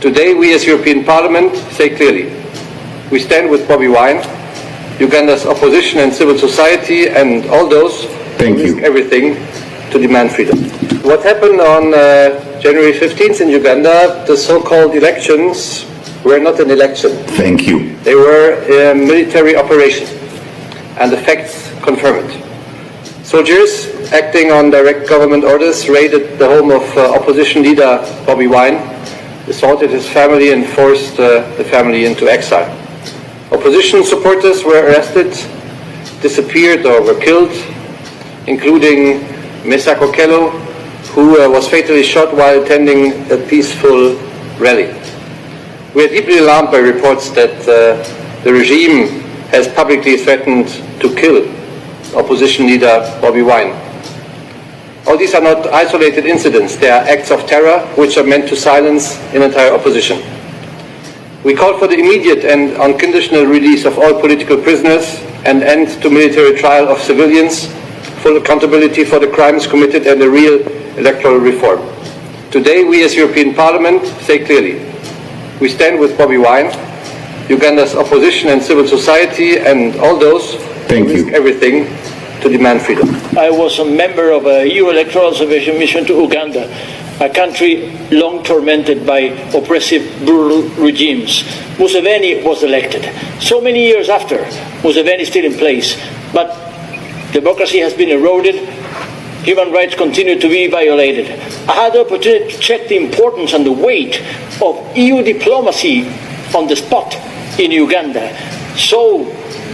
Today, we as European Parliament say clearly, we stand with Bobi Wine, Uganda's opposition and civil society, and all those who risk everything to demand freedom. What happened on January 15th in Uganda, the so-called elections, were not an election. Thank you. They were a military operation, and the facts confirm it. Soldiers, acting on direct government orders, raided the home of opposition leader Bobi Wine, assaulted his family and forced the family into exile. Opposition supporters were arrested, disappeared or were killed, including Mesa Kokelo, who was fatally shot while attending a peaceful rally. We are deeply alarmed by reports that the regime has publicly threatened to kill opposition leader Bobi Wine. All these are not isolated incidents, they are acts of terror which are meant to silence an entire opposition. We call for the immediate and unconditional release of all political prisoners, an end to military trial of civilians, full accountability for the crimes committed, and a real electoral reform. Today, we as European Parliament say clearly, we stand with Bobi Wine, Uganda's opposition and civil society, and all those who risk everything to demand freedom. I was a member of a EU electoral observation mission to Uganda, a country long tormented by oppressive, brutal regimes. Museven was elected. So many years after, Museven is still in place, but democracy has been eroded, human rights continue to be violated. I had the opportunity to check the importance and the weight of EU diplomacy on the spot in Uganda. So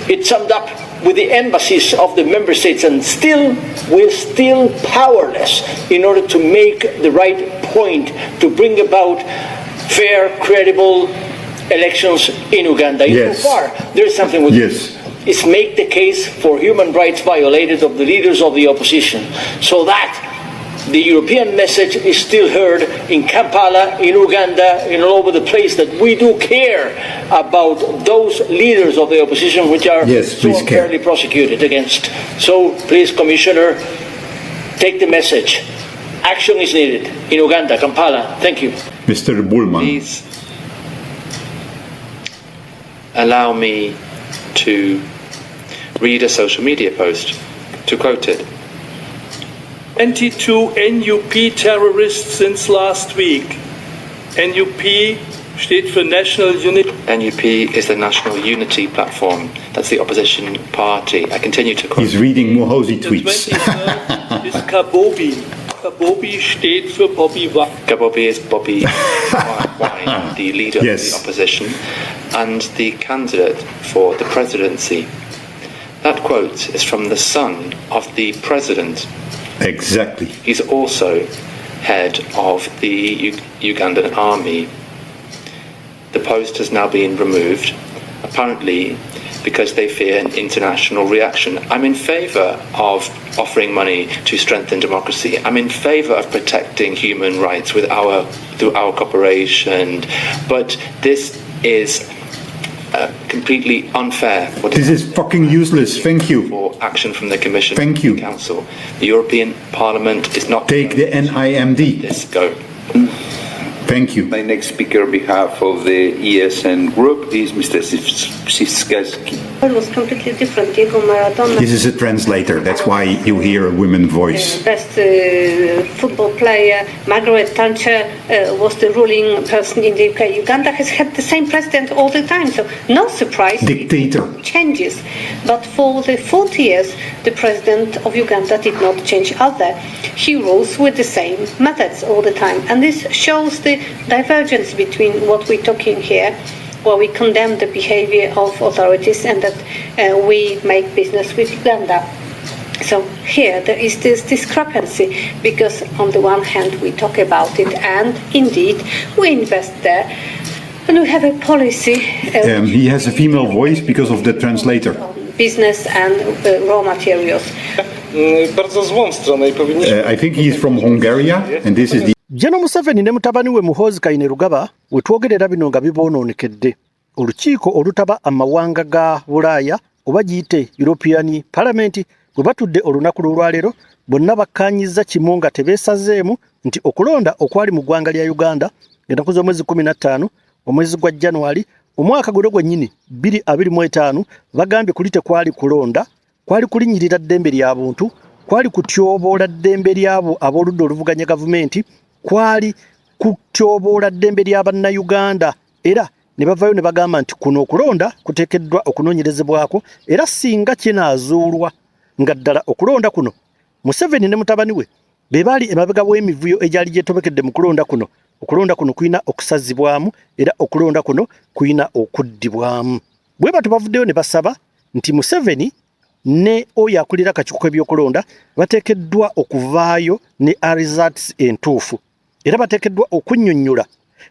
it summed up with the embassies of the member states, and we're still powerless in order to make the right point to bring about fair, credible elections in Uganda. Yes. So far, there is something we can do. Is make the case for human rights violated of the leaders of the opposition, so that the European message is still heard in Kampala, in Uganda, and all over the place, that we do care about those leaders of the opposition which are so unfairly prosecuted against. So please, Commissioner, take the message. Action is needed in Uganda, Kampala. Thank you. Mr. Bullman. Please allow me to read a social media post, to quote it. 22 NUP terrorists since last week. NUP steht für National Unity. NUP is the National Unity Platform. That's the opposition party. I continue to quote. He's reading Muhoozi tweets. Is Kabobi. Kabobi steht für Bobi Wine. Kabobi is Bobi Wine, the leader of the opposition and the candidate for the presidency. That quote is from the son of the president. Exactly. He's also head of the Ugandan army. The post has now been removed, apparently because they fear an international reaction. I'm in favour of offering money to strengthen democracy. I'm in favour of protecting human rights through our cooperation. But this is completely unfair. This is fucking useless. Thank you. For action from the Commission. Thank you. And the Council. The European Parliament is not. Take the NIMD. Let's go. Thank you. My next speaker on behalf of the ESN group is Mr. Siskelski. It was completely different. Diego Maradona. This is a translator. That's why you hear a woman voice. Best football player, Margaret Thatcher, was the ruling person in the UK. Uganda has had the same president all the time, so no surprise. Dictator. Changes. But for the 40 years, the president of Uganda did not change either. He rules with the same methods all the time. And this shows the divergence between what we're talking here, where we condemn the behavior of authorities, and that we make business with Uganda. So here there is this discrepancy, because on the one hand we talk about it, and indeed we invest there, and we have a policy. He has a female voice because of the translator. Business and raw materials. I think he's from Hungary, and this is the General Museven ne mutabani we Muhoozi Kainerugaba we twogerera bino nga bibonoonekedde. Olukiiko olutaba amawanga ga Bulaaya oba giyite European Parliament bwe batudde olunaku lwaleero bonna bakkaanyizza kimu nga tebeesazeemu nti okulonda okwali mu ggwanga lya Uganda ennaku z'omwezi 15 omwezi gwa January omwaka guno gwennyini 2025 bagambye kuli tekwali kulonda, kwali kulinyirira ddembe lya buntu, kwali kutyoboola ddembe lyabo ab'oludda oluvuganya gavumenti, kwali kutyoboola ddembe lya bannayuganda, era ne bavayo ne bagamba nti kuno okulonda kuteekeddwa okunoonyerezebwako, era singa kinaazuulwa nga ddala okulonda kuno Museveni ne mutabani we be baali emabega w'emivuyo egyali gyetobekedde mu kulonda kuno, okulonda kuno kulina okusazibwamu era okulonda kuno kulina okuddibwamu. Bwe batyo bavuddeyo ne basaba nti Museveni ne oyo akulira akakiiko k'ebyokulonda bateekeddwa okuvaayo ne results entuufu, era bateekeddwa okunnyonnyola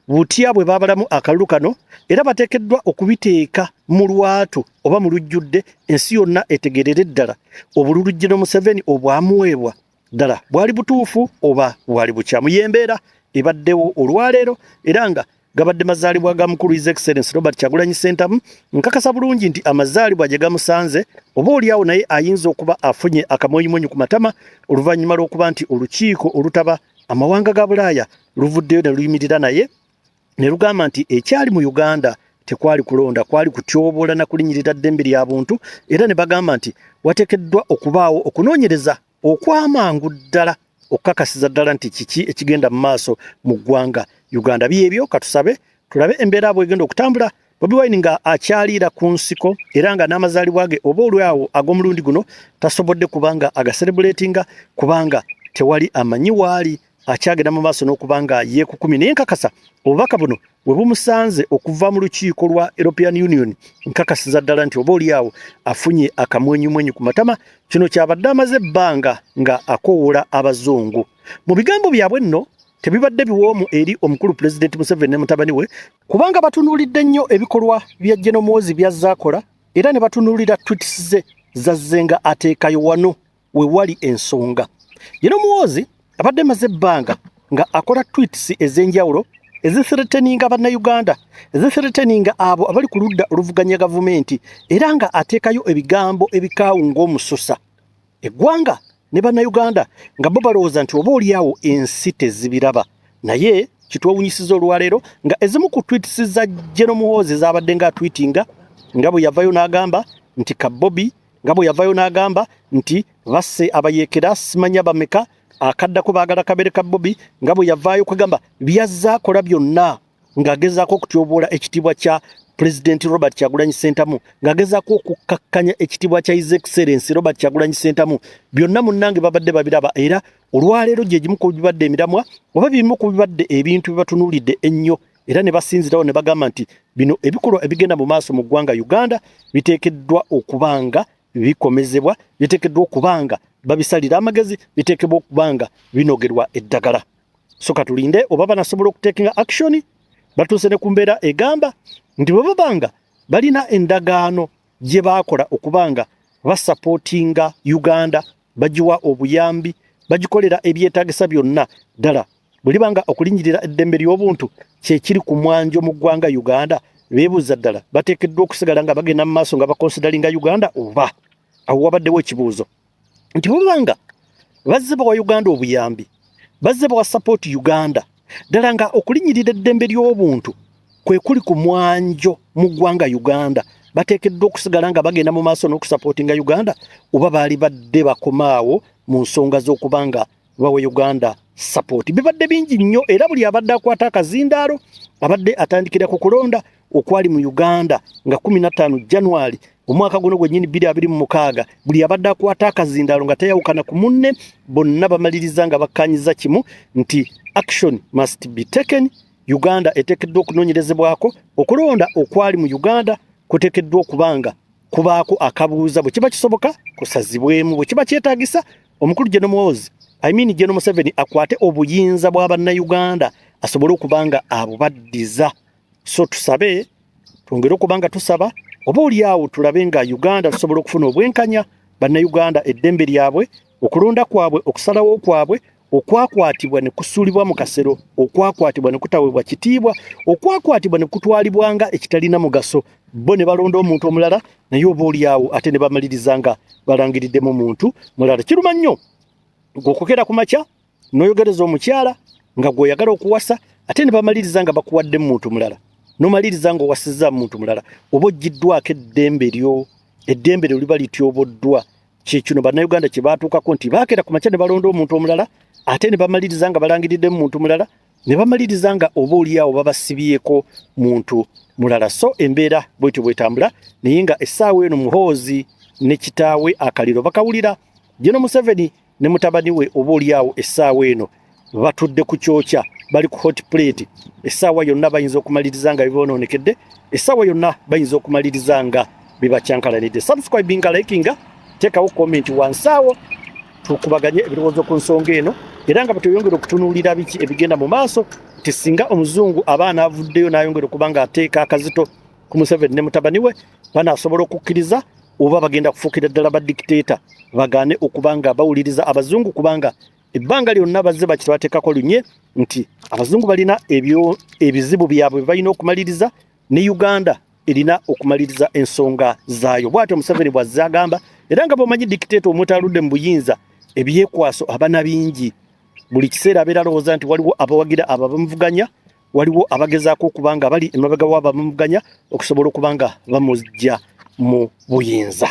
butya bwe baabalamu akalulu kano, era bateekeddwa okubiteeka mu lwatu oba mu lujjudde, ensi yonna etegerere ddala obululu General Museveni obwamuweebwa ddala bwali butuufu oba bwali bukyamu. Y'embeera ebaddewo olwaleero, era nga gabadde mazaalibwa ga mukulu His Excellency Robert Kyagulanyi Ssentamu. Nkakasa bulungi nti amazaalibwa gye gamusanze oba oliawo naye ayinza okuba afunye akamwenyumwenyu ku matama oluvannyuma lw'okuba nti olukiiko olutaba amawanga ga Bulaaya luvuddeyo ne luyimirira naye ne lugamba nti ekyali mu Uganda tekwali kulonda, kwali kutyoboola na kulinyirira ddembe lya buntu, era ne bagamba nti wateekeddwa okubaawo okunoonyereza okwamangu ddala okukakasiza ddala nti kiki ekigenda mu maaso mu ggwanga Uganda. Byebyo katusabe tulabe embeera bwegenda okutambula. Bobi Wine nga akyaliira ku nsiko era nga n'amazaalibwa ge oba olwawo ag'omulundi guno tasobodde kubanga agaserebulatinga kubanga tewali amanyi waali akyagenda mu maaso n'okubanga yeekukumi. Naye nkakasa obubaka buno bwe bumusanze okuva mu lukiiko lwa European Union, nkakasiza ddala nti oba oliawo afunye akamwenyumwenyu ku matama. Kino kyabadde amaze ebbanga nga akoowola abazungu. Mu bigambo byabwe nno tebibadde biwoomu eri omukulu Pulezidenti Museveni ne mutabani we, kubanga batunuulidde nnyo ebikolwa bya General Muhoozi by'azze akola, era ne batunuulira tweets ze zazze nga ateekayo wano we wali ensonga. General Muhoozi abadde maze ebbanga nga akola tweets ez'enjawulo ezithreateninga bannayuganda, ezithreateninga abo abali ku ludda oluvuganya gavumenti, era nga ateekayo ebigambo ebikaawu ng'omususa. Eggwanga ne bannayuganda nga bo balowooza nti oba oliawo ensi tezibiraba. Naye kitwewunyisiza olwaleero nga ezimu ku tweets za General Muhoozi zabadde nga tweetinga nga bwe yavayo n'agamba nti ka Bobi, nga bwe yavayo n'agamba nti basse abayeekera simanya bameka, akaddako baagala kabere ka Bobi, nga bwe yavaayo kwegamba byazze akola byonna ng'agezaako okutyoboola ekitiibwa kya Pulezidenti Robert Kyagulanyi Ssentamu, ng'agezaako okukkakkanya ekitiibwa kya His Excellency Robert Kyagulanyi Ssentamu. Byonna munnange babadde babiraba, era olwaleero gye gimu ku bibadde emiramwa oba bimu ku bibadde ebintu bye batunuulidde ennyo, era ne basinzirawo ne bagamba nti bino ebikolwa ebigenda mu maaso mu ggwanga Uganda biteekeddwa okubanga bikomezebwa, biteekeddwa okubanga babisalira amagezi, biteekebwa okubanga binogerwa eddagala. So katulinde oba banasobola okuteekinga action. Batuuse ne ku mbeera egamba nti bwe babanga balina endagaano gye baakola okubanga basapootinga Uganda, bagiwa obuyambi, bagikolera ebyetaagisa byonna ddala. Bwe libanga okulinyirira eddembe ly'obuntu kye kiri ku mwanjo mu ggwanga Uganda, beebuuza ddala bateekeddwa okusigala nga bagenda mu maaso nga bakonsidalinga Uganda, oba awo wabaddewo ekibuuzo nti bwe babanga bazze bawa Uganda obuyambi, bazze bawa support Uganda, ddala nga okulinyirira eddembe ly'obuntu kwe kuli ku mwanjo mu ggwanga Uganda, bateekeddwa okusigala nga bagenda mu maaso n'okusapootinga Uganda, oba baali badde bakomaawo mu nsonga z'okubanga bawa Uganda support. Bibadde bingi nnyo, era buli abadde akwata akazindaalo abadde atandikira ku kulonda okwali mu Uganda nga 15 January omwaka guno gwennyini 2026, buli abadde akwata akazindaalo nga teyawukana ku munne, bonna bamaliriza nga bakkanyiza kimu nti action must be taken. Uganda eteekeddwa okunoonyerezebwako, okulonda okwali mu Uganda kuteekeddwa okubanga kubaako akabuuza, bwe kiba kisoboka kusazibwemu, bwe kiba kyetaagisa omukulu General Muhoozi General Museveni akwate obuyinza bwa bannayuganda asobole okubanga abubaddiza. So tusabe, twongere okubanga tusaba oba oliawo tulabe nga Uganda tusobola okufuna obwenkanya, bannayuganda eddembe lyabwe, okulonda kwabwe, okusalawo kwabwe, okwakwatibwa ne kusuulibwa mu kasero, okwakwatibwa ne kutaweebwa kitiibwa, okwakwatibwa ne kutwalibwa nga ekitalina mugaso, bo ne balonda omuntu omulala naye oba oliawo ate ne bamaliriza nga balangiriddemu muntu mulala. Kiruma nnyo ng'okukera ku makya n'oyogereza omukyala nga gwe oyagala okuwasa ate ne bamaliriza nga bakuwadde muntu mulala nomaliriza nga owasizza muntu mulala oba ojjiddwako eddembe lyo liba lityoboddwa kyekino bannayuganda kye baatuukako nti baakera ku makya ne balonda omuntu omulala ate ne bamaliriza nga balangiridde muntu mulala ne bamaliriza nga oba oliawo babasibyeko muntu mulala so embeera bwetyo bwetambula naye nga essaawa eno Muhoozi ne kitaawe akaliro bakawulira Jeno Museven ne mutabani we oba oliawo essaawa eno batudde ku kyokya bali ku hot plate essaawa yonna bayinza okumaliriza nga bibonoonekedde essaawa yonna bayinza okumaliriza nga bibakyankalanidde subscribinga likinga teekawo comment wansaawo tukubaganye ebirowoozo ku nsonga eno era nga batuyongera okutunuulira biki ebigenda mu maaso ti singa omuzungu abaana avuddeyo n'ayongera okuba nga ateeka akazito ku Museven ne mutabani we banaasobola okukkiriza oba bagenda kufuukira ddala badikiteeta bagaane okuba nga bawuliriza abazungu kubanga ebbanga lyonna bazze bakitwateekako lunye nti abazungu balina ebizibu byabwe balina okumaliriza ne Uganda erina okumaliriza ensonga zaayo bw'atyo Museven bw'azze agamba era nga bw'omanyi dikiteeta omuntu aludde mu buyinza ebyekwaso abana bingi buli kiseera abeera alowooza nti waliwo abawagira ababamuvuganya waliwo abagezaako okuba nga bali emabega w'abamuvuganya okusobola okuba nga bamujja mu buyinza